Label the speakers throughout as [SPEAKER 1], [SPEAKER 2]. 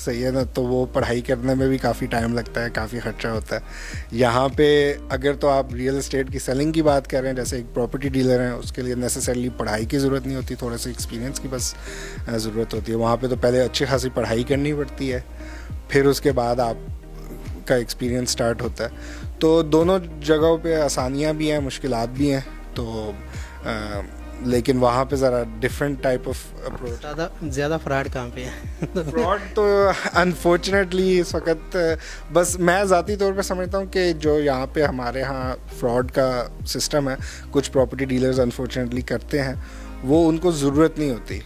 [SPEAKER 1] صحیح ہے نا, تو وہ پڑھائی کرنے میں بھی کافی ٹائم لگتا ہے, کافی خرچہ ہوتا ہے. یہاں پہ اگر تو آپ ریئل اسٹیٹ کی سیلنگ کی بات کر رہے ہیں, جیسے ایک پراپرٹی ڈیلر ہیں, اس کے لیے نیسسرلی پڑھائی کی ضرورت نہیں ہوتی, تھوڑے سے ایکسپیرینس کی بس ضرورت ہوتی ہے. وہاں پہ تو پہلے اچھی خاصی پڑھائی کرنی پڑتی ہے, پھر اس کے بعد آپ کا ایکسپیرینس سٹارٹ ہوتا ہے. تو دونوں جگہوں پہ آسانیاں بھی ہیں, مشکلات بھی ہیں. تو لیکن وہاں پہ ذرا ڈفرینٹ ٹائپ آف اپروچ.
[SPEAKER 2] زیادہ فراڈ کہاں پہ ہے؟
[SPEAKER 1] فراڈ تو انفارچونیٹلی اس وقت بس میں ذاتی طور پہ سمجھتا ہوں کہ جو یہاں پہ ہمارے ہاں فراڈ کا سسٹم ہے, کچھ پراپرٹی ڈیلرز انفارچونیٹلی کرتے ہیں, وہ ان کو ضرورت نہیں ہوتی,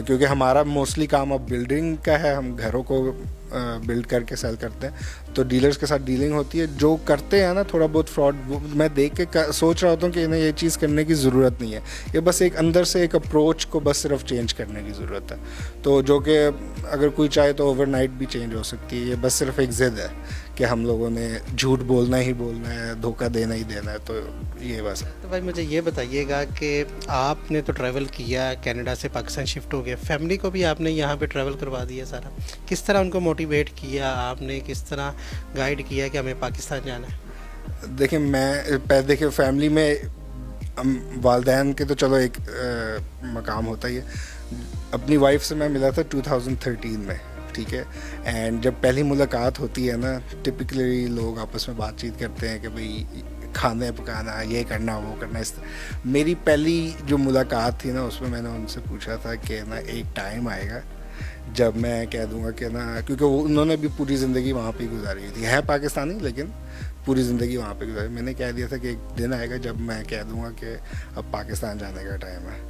[SPEAKER 1] کیونکہ ہمارا موسٹلی کام اب بلڈنگ کا ہے, ہم گھروں کو بلڈ کر کے سیل کرتے ہیں. تو ڈیلرز کے ساتھ ڈیلنگ ہوتی ہے. جو کرتے ہیں نا تھوڑا بہت فراڈ, میں دیکھ کے سوچ رہا ہوتا ہوں کہ انہیں یہ چیز کرنے کی ضرورت نہیں ہے, یہ بس ایک اندر سے ایک اپروچ کو بس صرف چینج کرنے کی ضرورت ہے. تو جو کہ اگر کوئی چاہے تو اوور نائٹ بھی چینج ہو سکتی ہے. یہ بس صرف ایک ضد ہے کہ ہم لوگوں نے جھوٹ بولنا ہی بولنا ہے, دھوکہ دینا ہی دینا ہے. تو یہ بس.
[SPEAKER 2] تو بھائی مجھے یہ بتائیے گا کہ آپ نے تو ٹریول کیا, کینیڈا سے پاکستان شفٹ ہو گیا, فیملی کو بھی آپ نے یہاں پہ ٹریول کروا دیا سارا. کس طرح ان کو موٹیویٹ کیا آپ نے, کس طرح گائیڈ کیا کہ ہمیں پاکستان جانا ہے؟
[SPEAKER 1] دیکھیں فیملی میں والدین کے تو چلو ایک مقام ہوتا ہی ہے. اپنی وائف سے میں ملا تھا 2013 میں, ٹھیک ہے. اینڈ جب پہلی ملاقات ہوتی ہے نا, ٹپکلی لوگ آپس میں بات چیت کرتے ہیں کہ بھئی کھانے پکانا, یہ کرنا, وہ کرنا. میری پہلی جو ملاقات تھی نا, اس میں نے ان سے پوچھا تھا کہ نا ایک ٹائم آئے گا جب میں کہہ دوں گا کہ نا, کیونکہ انہوں نے بھی پوری زندگی وہاں پہ گزاری ہوئی تھی, ہے پاکستانی لیکن پوری زندگی وہاں پہ گزاری. میں نے کہہ دیا تھا کہ ایک دن آئے گا جب میں کہہ دوں گا کہ اب پاکستان جانے کا ٹائم ہے,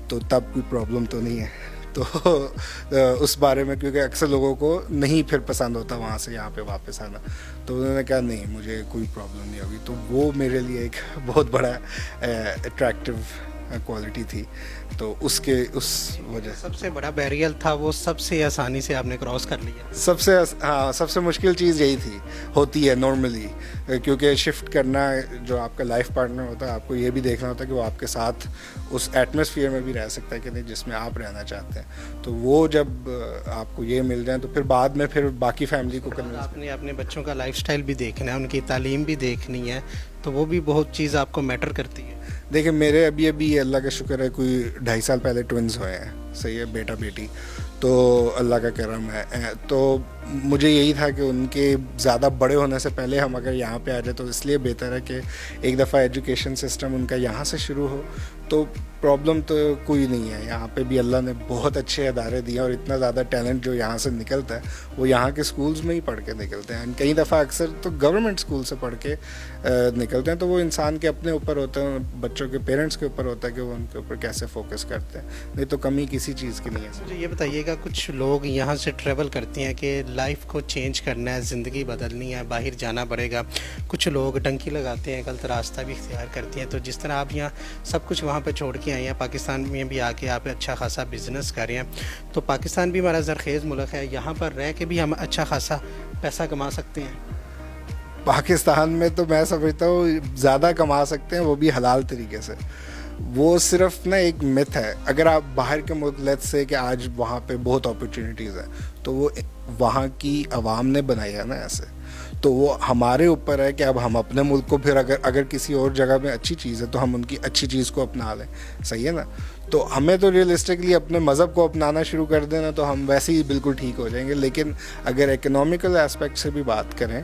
[SPEAKER 1] تو تب کوئی پرابلم تو نہیں ہے. تو اس بارے میں, کیونکہ اکثر لوگوں کو نہیں پھر پسند ہوتا وہاں سے یہاں پہ واپس آنا, تو انہوں نے کہا نہیں مجھے کوئی پرابلم نہیں ہوگی. تو وہ میرے لیے ایک بہت بڑا اٹریکٹیو کوالٹی تھی. تو اس وجہ
[SPEAKER 2] سب سے بڑا بیریئر تھا وہ سب سے آسانی سے آپ نے کراس کر لیا.
[SPEAKER 1] سب سے مشکل چیز یہی ہوتی ہے نارملی, کیونکہ شفٹ کرنا, جو آپ کا لائف پارٹنر ہوتا ہے, آپ کو یہ بھی دیکھنا ہوتا ہے کہ وہ آپ کے ساتھ اس ایٹماسفیئر میں بھی رہ سکتا ہے کہ نہیں جس میں آپ رہنا چاہتے ہیں. تو وہ جب آپ کو یہ مل جائیں تو پھر بعد میں پھر باقی فیملی کو کرنا.
[SPEAKER 2] آپ نے اپنے بچوں کا لائف سٹائل بھی دیکھنا ہے, ان کی تعلیم بھی دیکھنی ہے, تو وہ بھی بہت چیز آپ کو میٹر کرتی ہے.
[SPEAKER 1] دیکھیں میرے ابھی اللہ کا شکر ہے کوئی 2.5 سال پہلے ٹوئنز ہوئے ہیں, صحیح ہے, بیٹا بیٹی, تو اللہ کا کرم ہے. تو مجھے یہی تھا کہ ان کے زیادہ بڑے ہونے سے پہلے ہم اگر یہاں پہ آ جائے تو اس لیے بہتر ہے کہ ایک دفعہ ایجوکیشن سسٹم ان کا یہاں سے شروع ہو. تو پرابلم تو کوئی نہیں ہے, یہاں پہ بھی اللہ نے بہت اچھے ادارے دیے, اور اتنا زیادہ ٹیلنٹ جو یہاں سے نکلتا ہے وہ یہاں کے اسکولز میں ہی پڑھ کے نکلتے ہیں. کئی دفعہ اکثر تو گورنمنٹ اسکول سے پڑھ کے نکلتے ہیں. تو وہ انسان کے اپنے اوپر ہوتے ہیں, بچوں کے پیرنٹس کے اوپر ہوتا ہے کہ وہ ان کے اوپر کیسے فوکس کرتے ہیں, نہیں تو کمی کسی چیز کی نہیں ہے.
[SPEAKER 2] مجھے یہ بتائیے گا, کچھ لوگ یہاں سے ٹریول کرتے ہیں کہ لائف کو چینج کرنا ہے, زندگی بدلنی ہے, باہر جانا پڑے گا. کچھ لوگ ڈنکی لگاتے ہیں, غلط راستہ بھی اختیار کرتے ہیں. تو جس طرح آپ یہاں سب کچھ وہاں پہ چھوڑ کے آئے ہیں, پاکستان میں بھی آ کے آپ اچھا خاصا بزنس کر رہے ہیں, تو پاکستان بھی ہمارا زرخیز ملک ہے, یہاں پر رہ کے بھی ہم اچھا خاصا پیسہ کما سکتے ہیں.
[SPEAKER 1] پاکستان میں تو میں سمجھتا ہوں زیادہ کما سکتے ہیں, وہ بھی حلال طریقے سے. وہ صرف نا ایک مت ہے. اگر آپ باہر کے ملک لیٹ سے کہ آج وہاں پہ بہت اپرچونیٹیز ہیں, تو وہ وہاں کی عوام نے بنائی ہے نا ایسے. تو وہ ہمارے اوپر ہے کہ اب ہم اپنے ملک کو پھر اگر کسی اور جگہ میں اچھی چیز ہے تو ہم ان کی اچھی چیز کو اپنا لیں, صحیح ہے نا. تو ہمیں تو ریئلسٹکلی اپنے مذہب کو اپنانا شروع کر دینا تو ہم ویسے ہی بالکل ٹھیک ہو جائیں گے. لیکن اگر اکنامیکل اسپیکٹ سے بھی بات کریں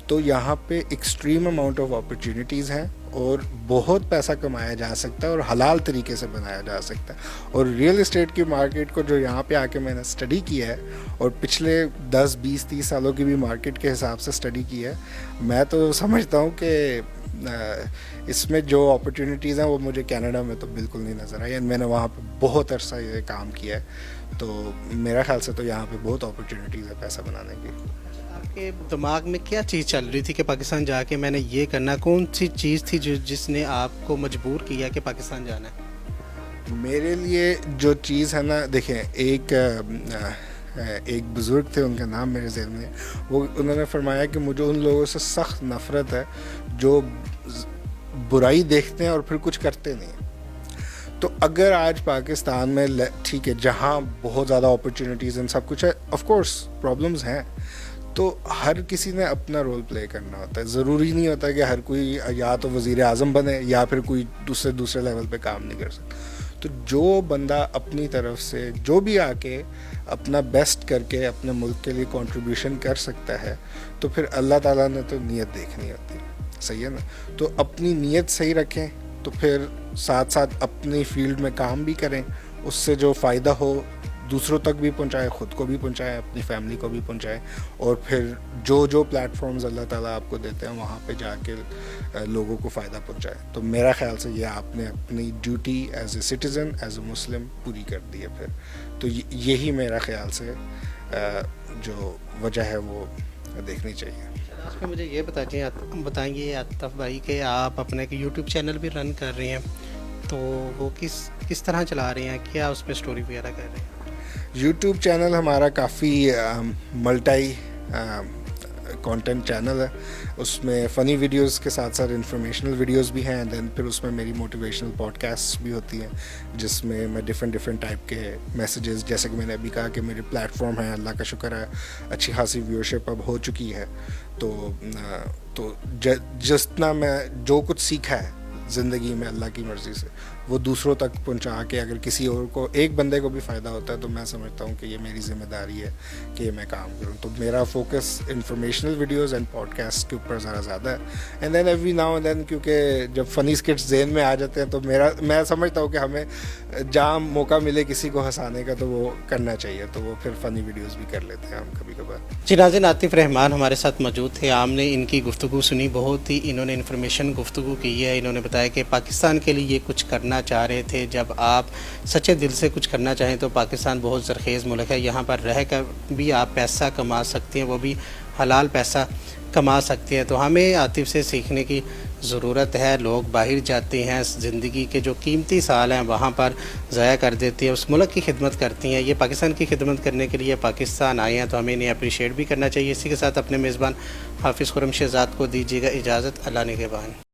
[SPEAKER 1] تو یہاں پہ ایکسٹریم اماؤنٹ آف اپرچونیٹیز ہیں, اور بہت پیسہ کمایا جا سکتا ہے, اور حلال طریقے سے بنایا جا سکتا ہے. اور ریئل اسٹیٹ کی مارکیٹ کو جو یہاں پہ آ کے میں نے اسٹڈی کیا ہے, اور پچھلے 10 20 30 سالوں کی بھی مارکیٹ کے حساب سے اسٹڈی کی ہے, میں تو سمجھتا ہوں کہ اس میں جو اپرچونیٹیز ہیں وہ مجھے کینیڈا میں تو بالکل نہیں نظر آئی. میں نے وہاں پہ بہت عرصہ یہ کام کیا ہے, تو میرا خیال سے تو یہاں پہ بہت اپرچونیٹیز ہے پیسہ بنانے کی.
[SPEAKER 2] آپ کے دماغ میں کیا چیز چل رہی تھی کہ پاکستان جا کے میں نے یہ کرنا, کون سی چیز تھی جس نے آپ کو مجبور کیا کہ پاکستان جانا ہے؟
[SPEAKER 1] میرے لیے جو چیز ہے نا, دیکھیں ایک بزرگ تھے, ان کا نام میرے ذہن میں, وہ انہوں نے فرمایا کہ مجھے ان لوگوں سے سخت نفرت ہے جو برائی دیکھتے ہیں اور پھر کچھ کرتے نہیں. تو اگر آج پاکستان میں ٹھیک ہے جہاں بہت زیادہ اپرچونیٹیز ہیں سب کچھ ہے، آف کورس پرابلمز ہیں، تو ہر کسی نے اپنا رول پلے کرنا ہوتا ہے. ضروری نہیں ہوتا کہ ہر کوئی یا تو وزیر اعظم بنے یا پھر کوئی دوسرے لیول پہ کام نہیں کر سکتا. تو جو بندہ اپنی طرف سے جو بھی آ کے اپنا بیسٹ کر کے اپنے ملک کے لیے کنٹریبیوشن کر سکتا ہے، تو پھر اللہ تعالیٰ نے تو نیت دیکھنی ہوتی ہے. صحیح ہے نا؟ تو اپنی نیت صحیح رکھیں، تو پھر ساتھ ساتھ اپنی فیلڈ میں کام بھی کریں، اس سے جو فائدہ ہو دوسروں تک بھی پہنچائے، خود کو بھی پہنچائے، اپنی فیملی کو بھی پہنچائے، اور پھر جو پلیٹ فارمز اللہ تعالیٰ آپ کو دیتے ہیں وہاں پہ جا کے لوگوں کو فائدہ پہنچائے. تو میرا خیال سے یہ آپ نے اپنی duty as a citizen, as a Muslim پوری کر دی ہے. پھر تو یہی میرا خیال سے جو وجہ ہے وہ دیکھنی چاہیے.
[SPEAKER 2] آپ کے مجھے یہ بتائیں گے عاطف بھائی کہ آپ اپنے ایک یوٹیوب چینل بھی رن کر رہے ہیں، تو وہ کس طرح چلا رہے ہیں، کیا اس پہ اسٹوری وغیرہ کر رہے ہیں؟
[SPEAKER 1] یوٹیوب چینل ہمارا کافی ملٹی کانٹینٹ چینل ہے. اس میں فنی ویڈیوز کے ساتھ ساتھ انفارمیشنل ویڈیوز بھی ہیں، دین پھر اس میں میری موٹیویشنل پوڈ کاسٹ بھی ہوتی ہیں جس میں میں ڈفرینٹ ٹائپ کے میسیجز، جیسے کہ میں نے ابھی کہا کہ میرے پلیٹ فارم ہے، اللہ کا شکر ہے اچھی خاصی ویورشپ اب ہو چکی ہے. تو جتنا میں جو کچھ سیکھا ہے زندگی میں اللہ کی مرضی سے وہ دوسروں تک پہنچا کے اگر کسی اور کو ایک بندے کو بھی فائدہ ہوتا ہے تو میں سمجھتا ہوں کہ یہ میری ذمہ داری ہے کہ میں کام کروں. تو میرا focus informational videos and podcast کے اوپر ذرا زیادہ ہے. And then every now and then کیونکہ جب فنی اسکٹس ذہن میں آ جاتے ہیں تو میں سمجھتا ہوں کہ ہمیں جہاں موقع ملے کسی کو ہنسانے کا تو وہ کرنا چاہیے، تو وہ پھر فنی ویڈیوز بھی کر لیتے ہیں ہم کبھی کبھار.
[SPEAKER 2] جی ناظرین، عاطف رحمان ہمارے ساتھ موجود تھے. آپ نے ان کی گفتگو سنی، بہت ہی انہوں نے انفارمیشن گفتگو کی ہے. انہوں نے بتایا کہ پاکستان کے لیے یہ کچھ کرنا چاہ رہے تھے. جب آپ سچے دل سے کچھ کرنا چاہیں تو پاکستان بہت زرخیز ملک ہے، یہاں پر رہ کر بھی آپ پیسہ کما سکتے ہیں، وہ بھی حلال پیسہ کما سکتے ہیں. تو ہمیں عاطف سے سیکھنے کی ضرورت ہے. لوگ باہر جاتے ہیں، زندگی کے جو قیمتی سال ہیں وہاں پر ضائع کر دیتے ہیں، اس ملک کی خدمت کرتی ہیں. یہ پاکستان کی خدمت کرنے کے لیے پاکستان آئے ہیں، تو ہمیں انہیں اپریشیٹ بھی کرنا چاہیے. اسی کے ساتھ اپنے میزبان حافظ خرم شہزاد کو دیجیے گا اجازت. اللہ نگہبان.